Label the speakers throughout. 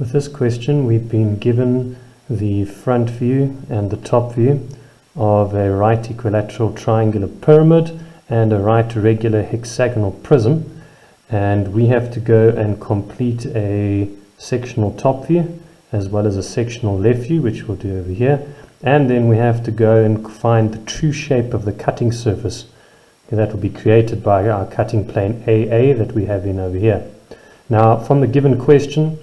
Speaker 1: With this question, we've been given the front view and the top view of a right equilateral triangular pyramid and a right regular hexagonal prism, and we have to go and complete a sectional top view as well as a sectional left view, which we'll do over here, and then we have to go and find the true shape of the cutting surface. That will be created by our cutting plane AA that we have in over here. Now, from the given question,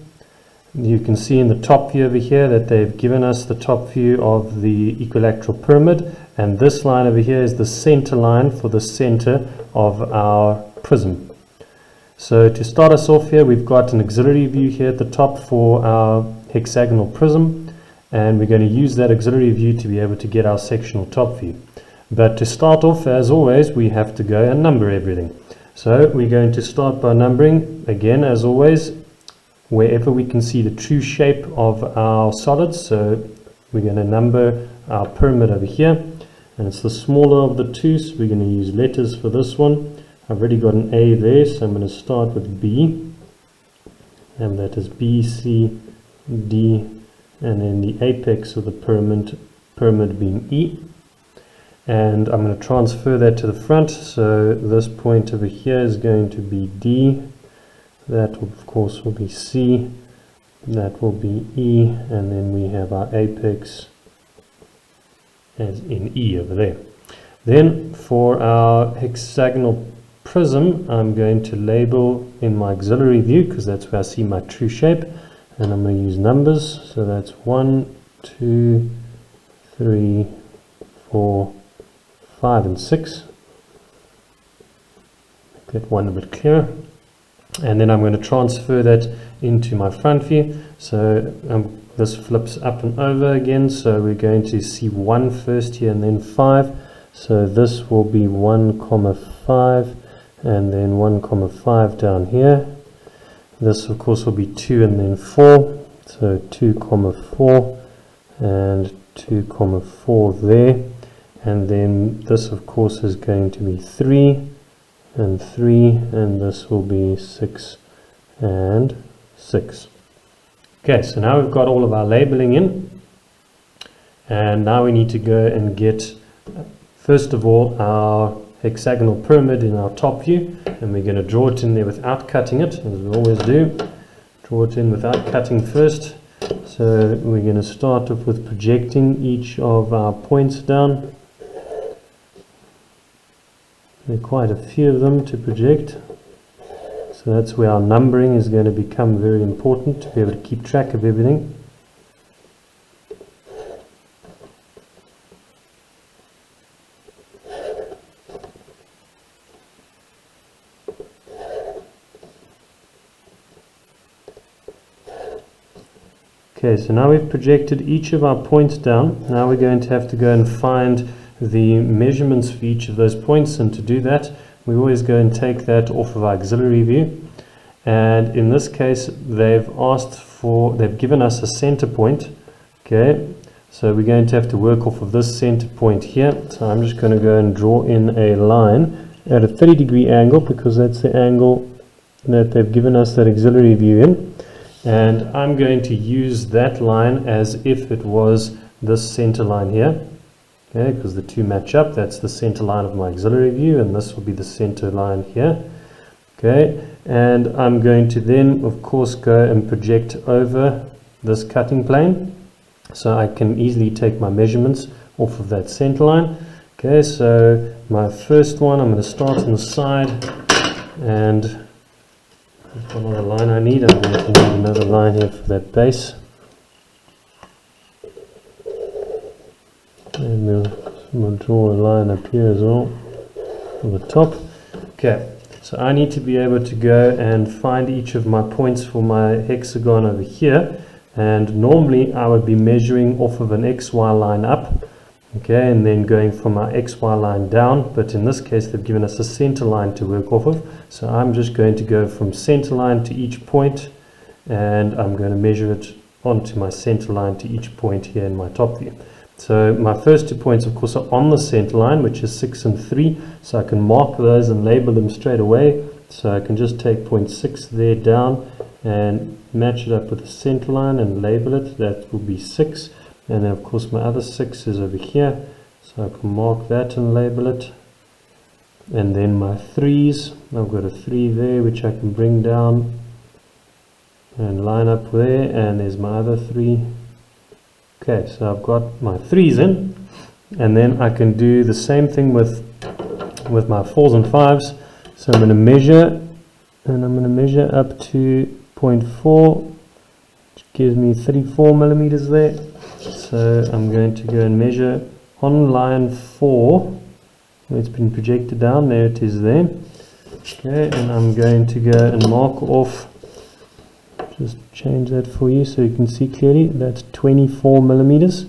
Speaker 1: you can see in the top view over here that they've given us the top view of the equilateral pyramid, and this line over here is the center line for the center of our prism. So to start us off here, we've got an auxiliary view here at the top for our hexagonal prism, and we're going to use that auxiliary view to be able to get our sectional top view. But to start off, as always, we have to go and number everything. So we're going to start by numbering, again as always, wherever we can see the true shape of our solids. So we're going to number our pyramid over here, and it's the smaller of the two, so we're going to use letters for this one. I've already got an A there, so I'm going to start with B, and that is B, C, D, and then the apex of the pyramid being E. And I'm going to transfer that to the front, so this point over here is going to be D, that of course will be C, that will be E, and then we have our apex as in E over there. Then for our hexagonal prism, I'm going to label in my auxiliary view, because that's where I see my true shape, and I'm going to use numbers. So that's 1, 2, 3, 4, 5 and 6. Get one a bit clearer. And then I'm going to transfer that into my front view. So this flips up and over again. So we're going to see 1 first here and then 5. So this will be 1, 5 and then 1, 5 down here. This of course will be 2 and then 4. So 2, 4 and 2, 4 there. And then this of course is going to be 3 and 3, and this will be 6 and 6. Okay, so now we've got all of our labeling in, and now we need to go and get first of all our hexagonal pyramid in our top view, and we're going to draw it in there without cutting it, as we always do. Draw it in without cutting first. So we're going to start off with projecting each of our points down. There are quite a few of them to project, so that's where our numbering is going to become very important, to be able to keep track of everything. Okay, so now we've projected each of our points down. Now we're going to have to go and find the measurements for each of those points, and to do that we always go and take that off of our auxiliary view, and in this case they've given us a center point. Okay, so we're going to have to work off of this center point here. So I'm just going to go and draw in a line at a 30-degree angle, because that's the angle that they've given us that auxiliary view in, and I'm going to use that line as if it was this center line here. Okay, because the two match up. That's the center line of my auxiliary view, and this will be the center line here. Okay, and I'm going to then of course go and project over this cutting plane, so I can easily take my measurements off of that center line. Okay, so my first one, I'm going to start on the side, and I've got another line I need. I'm going to need another line here for that base. And we'll draw a line up here as well on the top. Okay, so I need to be able to go and find each of my points for my hexagon over here, and normally I would be measuring off of an XY line up, okay, and then going from our XY line down, but in this case they've given us a center line to work off of, so I'm just going to go from center line to each point, and I'm going to measure it onto my center line to each point here in my top view. So my first 2 points of course are on the center line, which is 6 and 3, so I can mark those and label them straight away. So I can just take point 6 there down, and match it up with the center line and label it. That will be 6, and then of course my other 6 is over here, so I can mark that and label it. And then my 3s, I've got a 3 there which I can bring down and line up there, and there's my other 3. Okay, so I've got my 3s in, and then I can do the same thing with my 4s and 5s. So I'm going to measure, and I'm going to measure up to 0.4, which gives me 34 millimeters there. So I'm going to go and measure on line 4, where it's been projected down. There it is there. Okay, and I'm going to go and mark off, just change that for you so you can see clearly, that's 24 millimeters.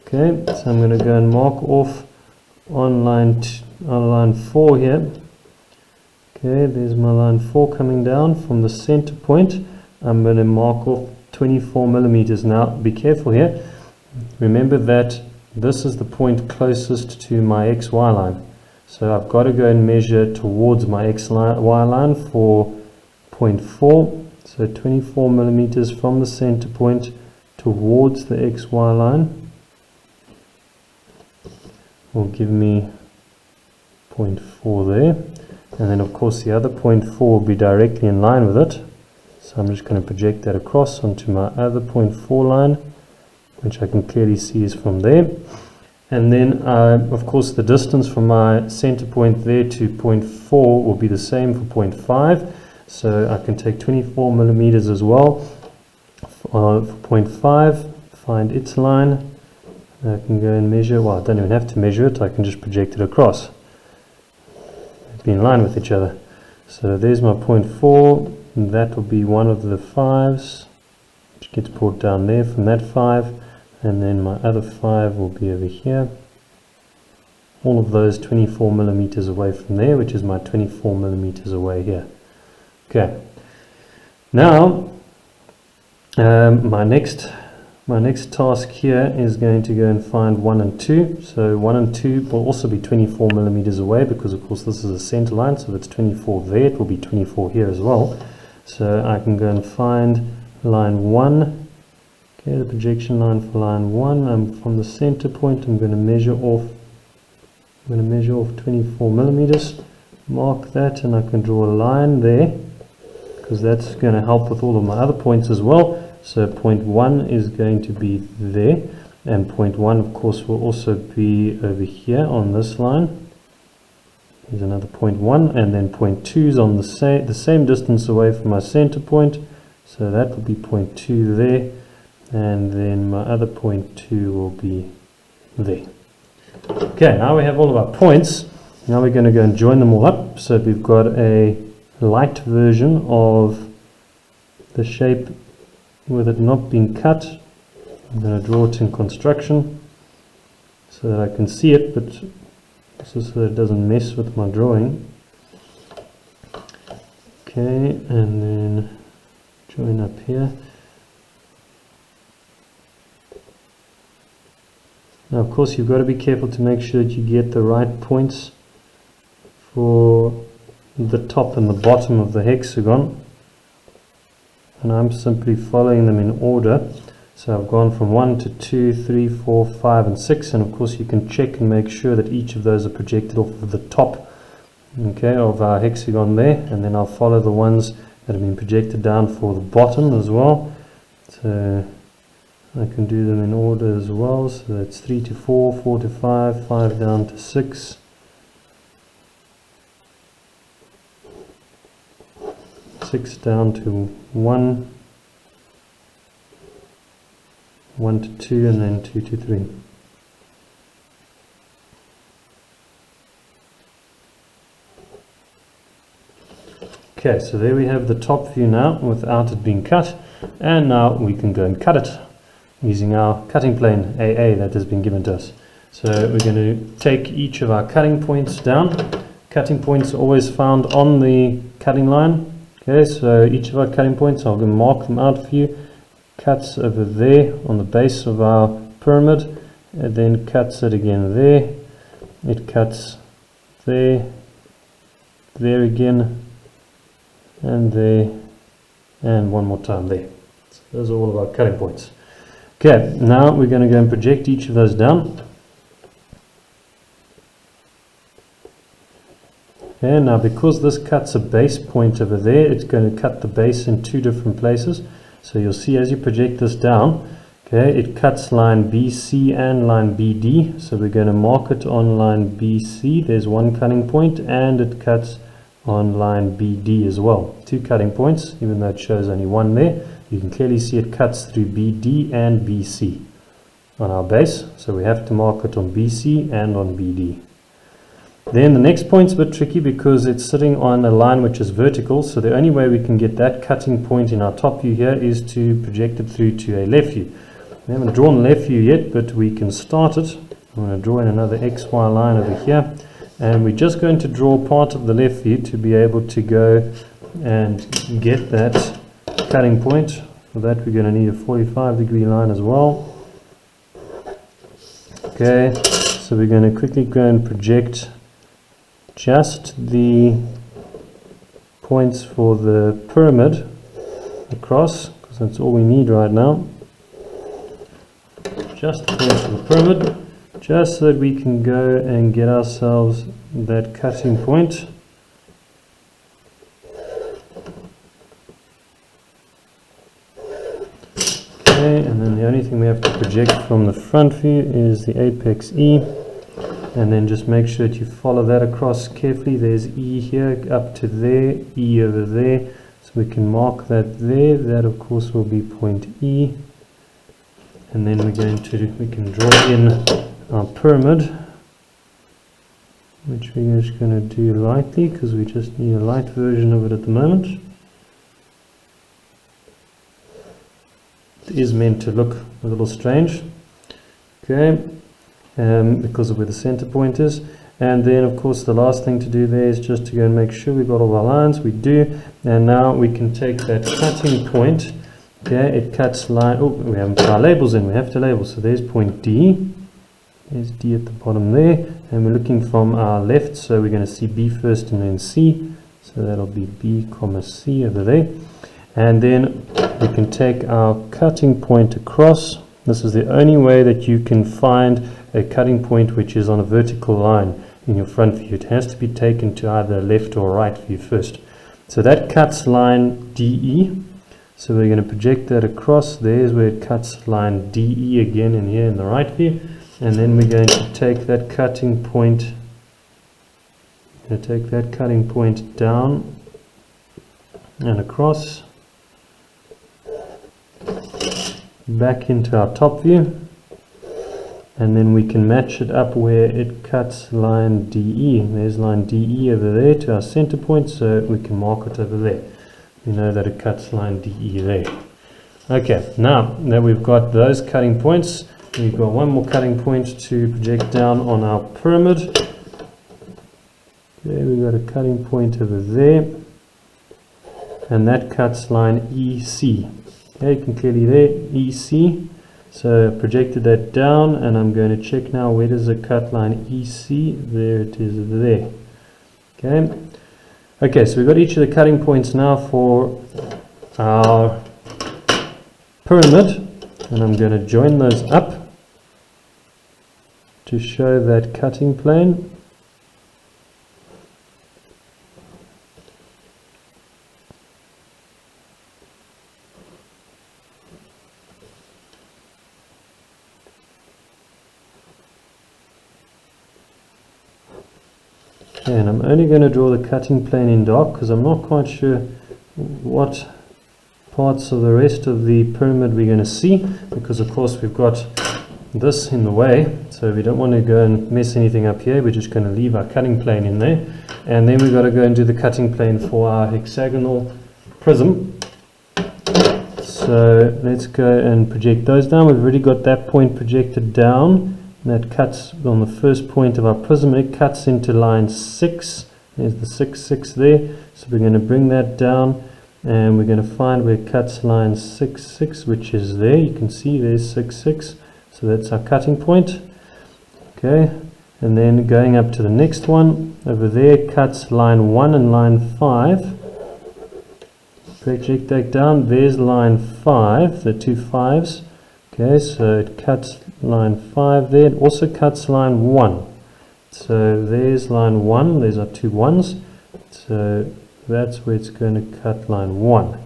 Speaker 1: Okay, so I'm going to go and mark off on line 4 here. Okay, there's my line 4 coming down from the center point. I'm going to mark off 24 millimeters. Now be careful here. Remember that this is the point closest to my XY line. So I've got to go and measure towards my XY line for 0.4. So 24 millimeters from the center point towards the XY line will give me 0.4 there. And then of course the other 0.4 will be directly in line with it. So I'm just going to project that across onto my other 0.4 line, which I can clearly see is from there. And then of course the distance from my center point there to 0.4 will be the same for 0.5. So I can take 24 millimeters as well for 0.5, find its line. I can go and measure, well I don't even have to measure it, I can just project it across. Be in line with each other. So there's my 0.4, and that will be one of the 5s, which gets brought down there from that 5, and then my other 5 will be over here. All of those 24 millimeters away from there, which is my 24 millimeters away here. Okay. Now, my next task here is going to go and find 1 and 2. So 1 and 2 will also be 24 millimeters away, because of course this is a center line, so if it's 24 there, it will be 24 here as well. So I can go and find line 1. Okay, the projection line for line 1. I'm from the center point, I'm going to measure off 24 millimeters. Mark that, and I can draw a line there, because that's going to help with all of my other points as well. So point 1 is going to be there, and point 1 of course will also be over here on this line. Here's another point 1, and then point 2 is on the same distance away from my center point, so that will be point 2 there, and then my other point 2 will be there. Okay, now we have all of our points. Now we're going to go and join them all up, so we've got a light version of the shape with it not being cut. I'm going to draw it in construction so that I can see it, but this is so that it doesn't mess with my drawing. Okay, and then join up here. Now of course you've got to be careful to make sure that you get the right points for the top and the bottom of the hexagon. And I'm simply following them in order. So I've gone from 1 to 2, 3, 4, 5 and 6, and of course you can check and make sure that each of those are projected off of the top, okay, of our hexagon there, and then I'll follow the ones that have been projected down for the bottom as well. So I can do them in order as well, so that's 3 to 4, 4 to 5, 5 down to 6. 6 down to 1, 1 to 2, and then 2 to 3. Okay, so there we have the top view now without it being cut, and now we can go and cut it using our cutting plane AA that has been given to us. So we're going to take each of our cutting points down. Cutting points are always found on the cutting line. Okay, so each of our cutting points, I'll mark them out for you. Cuts over there on the base of our pyramid, and then cuts it again there. It cuts there, there again, and there, and one more time there. So those are all of our cutting points. Okay, now we're going to go and project each of those down. Okay, now because this cuts a base point over there, it's going to cut the base in two different places. So you'll see as you project this down, okay, it cuts line BC and line BD. So we're going to mark it on line BC. There's one cutting point, and it cuts on line BD as well. Two cutting points, even though it shows only one there. You can clearly see it cuts through BD and BC on our base. So we have to mark it on BC and on BD. Then the next point's a bit tricky because it's sitting on a line which is vertical, so the only way we can get that cutting point in our top view here is to project it through to a left view. We haven't drawn the left view yet, but we can start it. I'm going to draw in another XY line over here, and we're just going to draw part of the left view to be able to go and get that cutting point. For that we're going to need a 45-degree line as well. Okay, so we're going to quickly go and project just the points for the pyramid across, because that's all we need right now. Just the points for the pyramid, just so that we can go and get ourselves that cutting point. Okay, and then the only thing we have to project from the front view is the apex E. And then just make sure that you follow that across carefully. There's E here up to there, E over there. So we can mark that there. That of course will be point E. And then we can draw in our pyramid, which we're just going to do lightly because we just need a light version of it at the moment. It is meant to look a little strange. Okay. Because of where the center point is. And then of course the last thing to do there is just to go and make sure we've got all our lines. We do. And now we can take that cutting point. Okay, it cuts line. Oh, we haven't put our labels in. We have to label. So there's point D. There's D at the bottom there. And we're looking from our left, so we're going to see B first and then C. So that'll be B comma C over there. And then we can take our cutting point across. This is the only way that you can find a cutting point which is on a vertical line in your front view. It has to be taken to either left or right view first. So that cuts line DE. So we're going to project that across. There's where it cuts line DE again in here in the right view. And then we're going to take that cutting point, down and across, back into our top view, and then we can match it up where it cuts line DE. There's line DE over there to our center point, so we can mark it over there. We know that it cuts line DE there. Okay, now that we've got those cutting points, we've got one more cutting point to project down on our pyramid. Okay, we've got a cutting point over there, and that cuts line EC. Okay, you can clearly there, EC. So I projected that down, and I'm going to check now where does it cut line EC. There it is there. Okay. Okay, so we've got each of the cutting points now for our pyramid, and I'm going to join those up to show that cutting plane. And I'm only going to draw the cutting plane in dark because I'm not quite sure what parts of the rest of the pyramid we're going to see, because of course we've got this in the way, so we don't want to go and mess anything up here. We're just going to leave our cutting plane in there, and then we've got to go and do the cutting plane for our hexagonal prism. So let's go and project those down. We've already got that point projected down. That cuts on the first point of our prism. It cuts into line 6. There's the 6, 6 there. So we're going to bring that down, and we're going to find where it cuts line 6, 6, which is there. You can see there's 6, 6. So that's our cutting point. Okay, and then going up to the next one over there, cuts line 1 and line 5. project that down. There's line 5, the two 5s. Okay, so it cuts line 5 there. It also cuts line 1. So there's line 1. These are two 1s. So that's where it's going to cut line 1.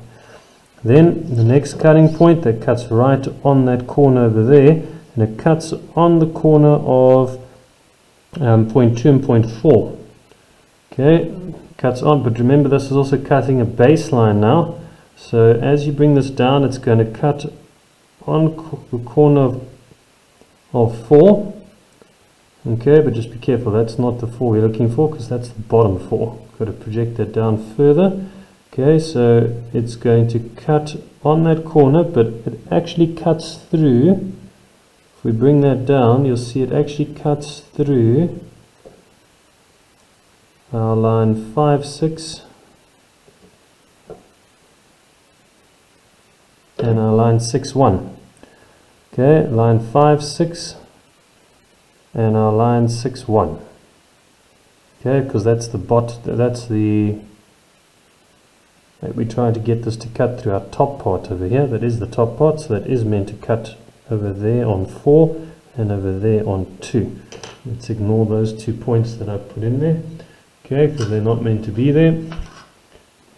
Speaker 1: Then the next cutting point that cuts right on that corner over there, and it cuts on the corner of point 2 and point 4. Okay, cuts on, but remember this is also cutting a baseline now. So as you bring this down, it's going to cut on the corner of 4. Okay, but just be careful, that's not the 4 we're looking for, because that's the bottom 4. Got to project that down further. Okay, so it's going to cut on that corner, but it actually cuts through. If we bring that down, you'll see it actually cuts through our line 5, 6 and our line 6, 1. Okay, line 5, 6 and our line 6, 1. Okay, because that's the we're trying to get this to cut through our top part over here. That is the top part, so that is meant to cut over there on 4 and over there on 2. Let's ignore those 2 points that I put in there, okay, because they're not meant to be there.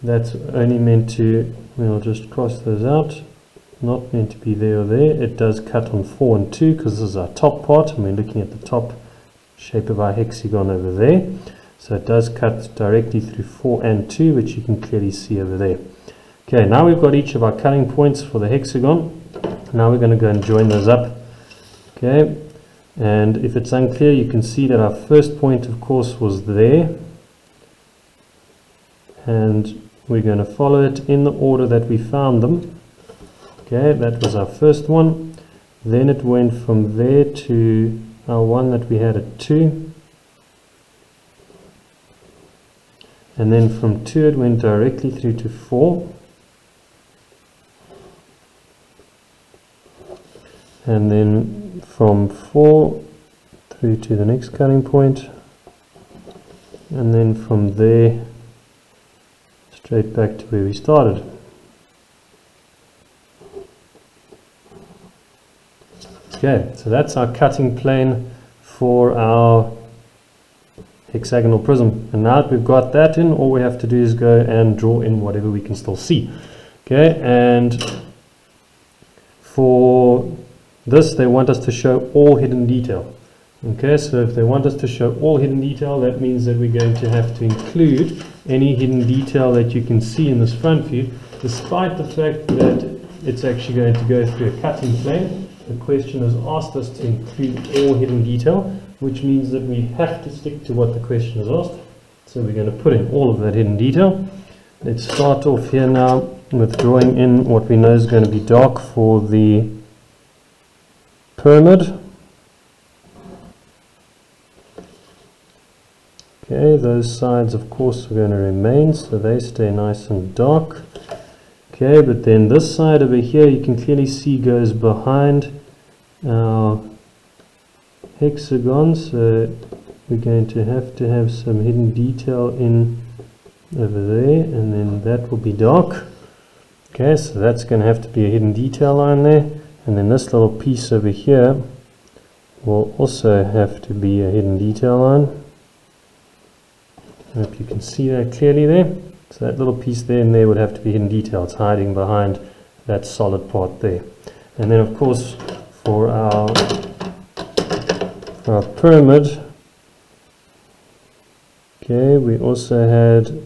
Speaker 1: That's only meant to, we'll just cross those out, not meant to be there or there. It does cut on 4 and 2 because this is our top part, and we're looking at the top shape of our hexagon over there. So it does cut directly through 4 and 2, which you can clearly see over there. Okay, now we've got each of our cutting points for the hexagon. Now we're going to go and join those up. Okay, and if it's unclear, you can see that our first point, of course, was there. And we're going to follow it in the order that we found them. Okay, that was our first one. Then it went from there to our one that we had at 2. And then from 2 it went directly through to 4. And then from 4 through to the next cutting point. And then from there straight back to where we started. Okay, so that's our cutting plane for our hexagonal prism. And now that we've got that in, all we have to do is go and draw in whatever we can still see. Okay, and for this they want us to show all hidden detail. Okay, so if they want us to show all hidden detail, that means that we're going to have to include any hidden detail that you can see in this front view, despite the fact that it's actually going to go through a cutting plane. The question has asked us to include all hidden detail, which means that we have to stick to what the question has asked. So we're going to put in all of that hidden detail. Let's start off here now with drawing in what we know is going to be dark for the pyramid. Okay, those sides of course are going to remain, so they stay nice and dark. Okay, but then this side over here you can clearly see goes behind our hexagon, so we're going to have some hidden detail in over there, and then that will be dark. Okay, so that's going to have to be a hidden detail line there, and then this little piece over here will also have to be a hidden detail line. I hope you can see that clearly there. So that little piece there and there would have to be hidden detail. It's hiding behind that solid part there. And then of course for our pyramid, okay, we also had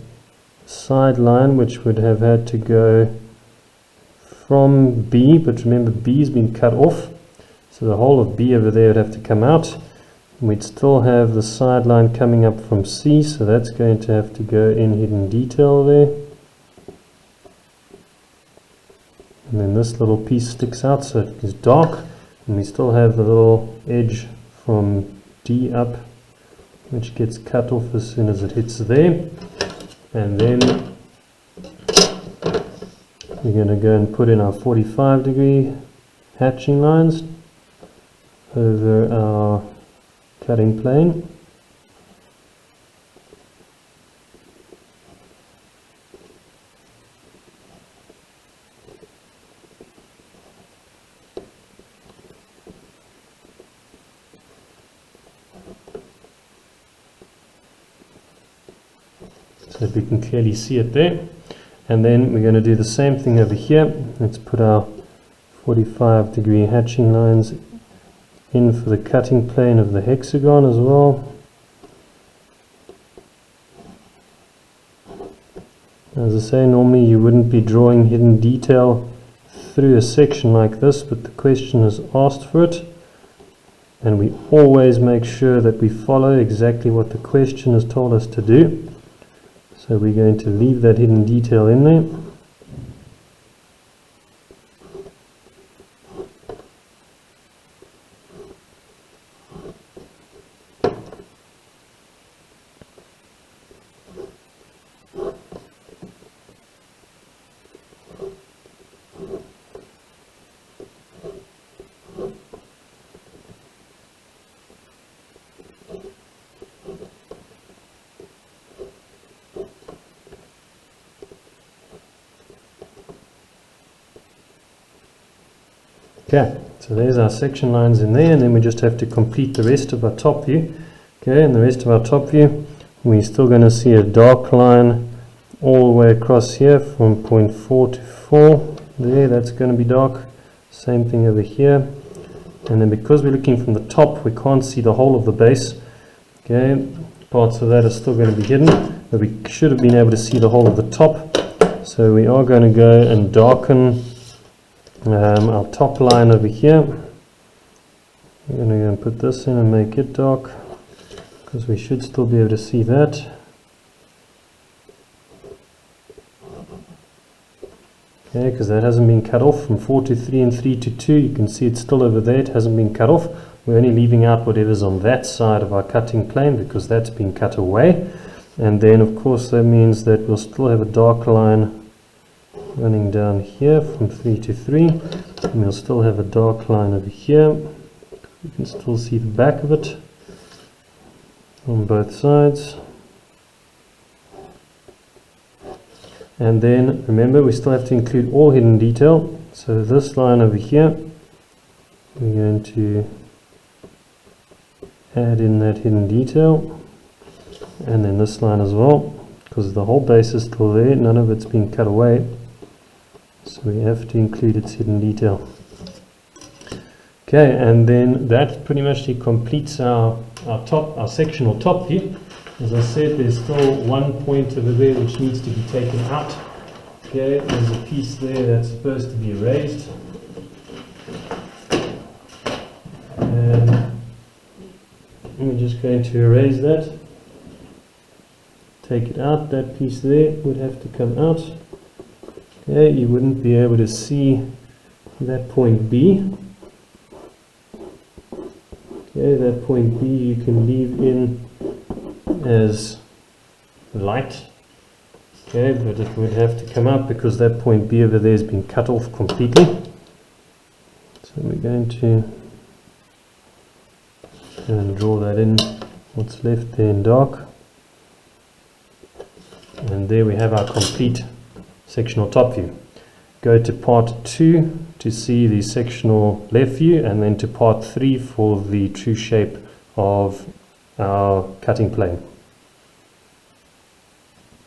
Speaker 1: side line which would have had to go from B, but remember B has been cut off, so the whole of B over there would have to come out. We'd still have the side line coming up from C, so that's going to have to go in hidden detail there. And then this little piece sticks out, so it is dark, and we still have the little edge from D up, which gets cut off as soon as it hits there. And then we're going to go and put in our 45-degree hatching lines over our cutting plane. so that we can clearly see it there. And then we're going to do the same thing over here. Let's put our 45-degree hatching lines in for the cutting plane of the hexagon as well. As I say, normally you wouldn't be drawing hidden detail through a section like this, but the question has asked for it, and we always make sure that we follow exactly what the question has told us to do. So we're going to leave that hidden detail in there. Okay, so there's our section lines in there, and then we just have to complete the rest of our top view. Okay, and the rest of our top view, we're still going to see a dark line all the way across here from point 4 to 4. There, that's going to be dark. Same thing over here. And then because we're looking from the top, we can't see the whole of the base. Okay, parts of that are still going to be hidden, but we should have been able to see the whole of the top. So we are going to go and darken our top line over here. We're going to go and put this in and make it dark, because we should still be able to see that. Okay, because that hasn't been cut off from 4 to 3 and 3 to 2. You can see it's still over there, it hasn't been cut off. We're only leaving out whatever's on that side of our cutting plane, because that's been cut away. And then of course that means that we'll still have a dark line running down here from 3 to 3, and we'll still have a dark line over here. You can still see the back of it on both sides. And then remember, we still have to include all hidden detail. So this line over here, we're going to add in that hidden detail, and then this line as well, because the whole base is still there, none of it's been cut away. So we have to include its hidden detail. Okay, and then that pretty much completes our sectional top view. As I said, there's still one point over there which needs to be taken out. Okay, there's a piece there that's supposed to be erased. And we're just going to erase that. Take it out, that piece there would have to come out. Okay, you wouldn't be able to see that point B. Okay, that point B you can leave in as light. Okay, but it would have to come out because that point B over there has been cut off completely. So we're going to go and draw that in, what's left there in dark. And there we have our complete sectional top view. Go to part 2 to see the sectional left view, and then to part 3 for the true shape of our cutting plane.